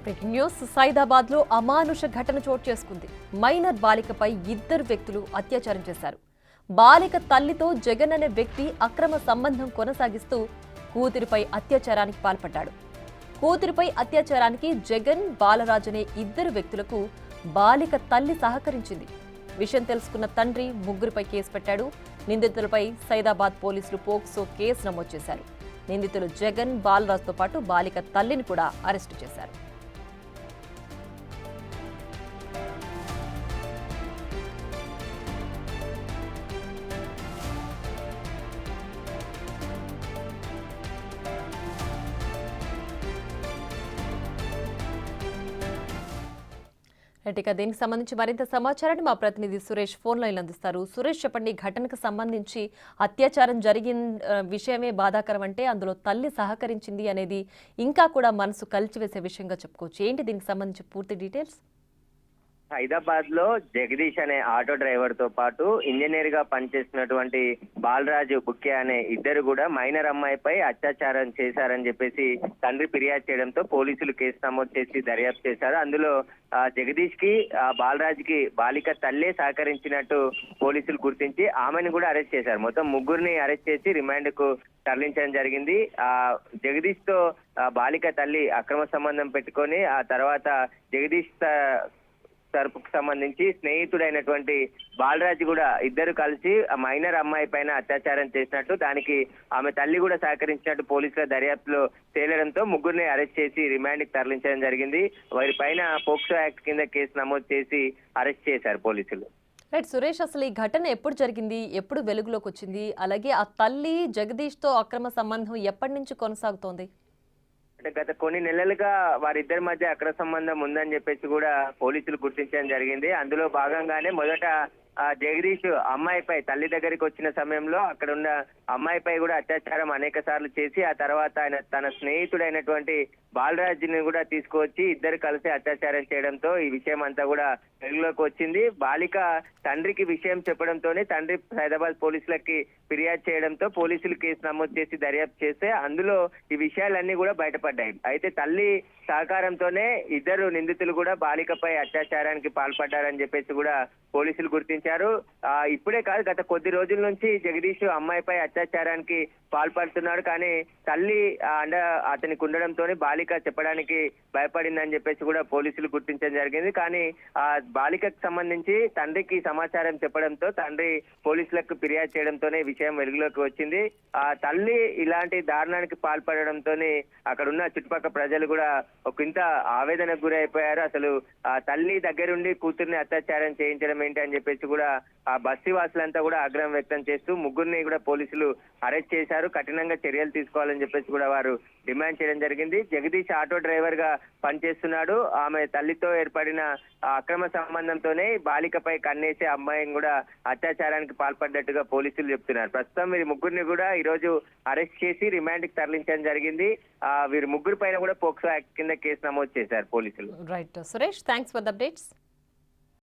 Breaking news Saidabad లో అమానుష ఘటన చోటు చేసుకుంది. మైనర్ బాలికపై ఇద్దరు వ్యక్తులు అత్యాచారం చేశారు. బాలిక తల్లితో జగన్ అనే వ్యక్తి అక్రమ సంబంధం కొనసాగిస్తూ కూతురిపై అత్యాచారానికి పాల్పడ్డాడు. కూతురిపై అత్యాచారానికి జగన్, బాలరాజ్ అనే ఇద్దరు వ్యక్తులకు బాలిక తల్లి సహకరించింది. విషయం తెలుసుకున్న తండ్రి ముగ్గురిపై కేసు పెట్టాడు. నిందితులపై సైదాబాద్ పోలీసులు పోక్సో కేసు నమోదు చేశారు. నిందితులు జగన్, బాలరాజ్తో పాటు బాలిక తల్లిని కూడా అరెస్టు చేశారు. ఇక దీనికి సంబంధించి మరింత సమాచారాన్ని మా ప్రతినిధి సురేష్ ఫోన్ లైన్ అందిస్తారు. సురేష్, చెప్పండి, ఘటనకు సంబంధించి అత్యాచారం జరిగిన విషయమే బాధాకరం అంటే అందులో తల్లి సహకరించింది అనేది ఇంకా కూడా మనసు కలిచివేసే విషయంగా చెప్పుకోవచ్చు. ఏంటి దీనికి సంబంధించి పూర్తి డీటెయిల్స్? హైదరాబాద్ లో జగదీష్ అనే ఆటో డ్రైవర్ తో పాటు ఇంజనీర్ గా పనిచేస్తున్నటువంటి బాలరాజు బుక్కే అనే ఇద్దరు కూడా మైనర్ అమ్మాయిపై అత్యాచారం చేశారని చెప్పేసి తండ్రి ఫిర్యాదు చేయడంతో పోలీసులు కేసు నమోదు చేసి దర్యాప్తు చేశారు. అందులో జగదీష్ కి బాలరాజ్ కి బాలిక తల్లే సహకరించినట్టు పోలీసులు గుర్తించి ఆమెను కూడా అరెస్ట్ చేశారు. మొత్తం ముగ్గురిని అరెస్ట్ చేసి రిమాండ్ కు తరలించడం జరిగింది. జగదీష్ తో బాలిక తల్లి అక్రమ సంబంధం పెట్టుకొని ఆ తర్వాత జగదీష్ తరపుకు సంబంధించి స్నేహితుడైనటువంటి బాలరాజ్ కూడా ఇద్దరు కలిసి మైనర్ అమ్మాయి పైన అత్యాచారం చేసినట్టు, దానికి ఆమె తల్లి కూడా సహకరించినట్టు పోలీసుల దర్యాప్తులో తేలడంతో ముగ్గురిని అరెస్ట్ చేసి రిమాండ్ కి తరలించడం జరిగింది. వారి పైన పోక్సో యాక్ట్ కింద కేసు నమోదు చేసి అరెస్ట్ చేశారు పోలీసులు. రైట్ సురేష్, అసలు ఈ ఘటన ఎప్పుడు జరిగింది, ఎప్పుడు వెలుగులోకి వచ్చింది, అలాగే ఆ తల్లి జగదీష్ తో అక్రమ సంబంధం ఎప్పటి నుంచి కొనసాగుతోంది? అంటే గత కొన్ని నెలలుగా వారిద్దరి మధ్య అక్రమ సంబంధం ఉందని చెప్పేసి కూడా పోలీసులు గుర్తించడం జరిగింది. అందులో భాగంగానే మొదట జగదీష్ అమ్మాయిపై తల్లి దగ్గరికి వచ్చిన సమయంలో అక్కడ ఉన్న అమ్మాయిపై కూడా అత్యాచారం అనేక సార్లు చేసి ఆ తర్వాత ఆయన తన స్నేహితుడైనటువంటి బాలరాజ్ ని కూడా తీసుకువచ్చి ఇద్దరు కలిసి అత్యాచారం చేయడంతో ఈ విషయం అంతా కూడా వెలుగులోకి వచ్చింది. బాలిక తండ్రికి విషయం చెప్పడంతోనే తండ్రి హైదరాబాద్ పోలీసులకి ఫిర్యాదు చేయడంతో పోలీసులు కేసు నమోదు చేసి దర్యాప్తు చేస్తే అందులో ఈ విషయాలన్నీ కూడా బయటపడ్డాయి. అయితే తల్లి సహకారంతోనే ఇద్దరు నిందితులు కూడా బాలికపై అత్యాచారానికి పాల్పడ్డారని చెప్పేసి కూడా పోలీసులు గుర్తించారు. ఇప్పుడే కాదు, గత కొద్ది రోజుల నుంచి జగదీష్ అమ్మాయిపై అత్యాచారానికి పాల్పడుతున్నాడు. కానీ తల్లి అతనికి ఉండడంతో బాలిక చెప్పడానికి భయపడిందని చెప్పేసి కూడా పోలీసులు గుర్తించడం జరిగింది. కానీ ఆ బాలికకు సంబంధించి తండ్రికి సమాచారం చెప్పడంతో తండ్రి పోలీసులకు ఫిర్యాదు చేయడంతోనే విషయం వెలుగులోకి వచ్చింది. ఆ తల్లి ఇలాంటి దారుణానికి పాల్పడడంతోనే అక్కడ ఉన్న చుట్టుపక్కల ప్రజలు కూడా ఒక ఇంత ఆవేదనకు గురి అయిపోయారు. అసలు ఆ తల్లి దగ్గరుండి కూతుర్ని అత్యాచారం చేయించడం ఏంటి అని చెప్పేసి కూడా ఆ బస్తీ వాసులంతా కూడా ఆగ్రహం వ్యక్తం చేస్తూ ముగ్గురిని కూడా పోలీసులు అరెస్ట్ చేశారు. కఠినంగా చర్యలు తీసుకోవాలని చెప్పేసి కూడా వారు డిమాండ్ చేయడం జరిగింది. జగదీష్ ఆటో డ్రైవర్ గా పనిచేస్తున్నాడు. ఆమె తల్లితో ఏర్పడిన అక్రమ సంబంధంతోనే బాలికపై కన్నేసి అమ్మాయిని కూడా అత్యాచారానికి పాల్పడ్డట్టుగా పోలీసులు చెప్తున్నారు. ప్రస్తుతం వీరి ముగ్గురిని కూడా ఈ రోజు అరెస్ట్ చేసి రిమాండ్ కి తరలించడం జరిగింది. వీరి ముగ్గురు పైన కూడా పోక్సో యాక్ట్ కింద కేసు నమోదు చేశారు పోలీసులు. Right Suresh, thanks for the updates.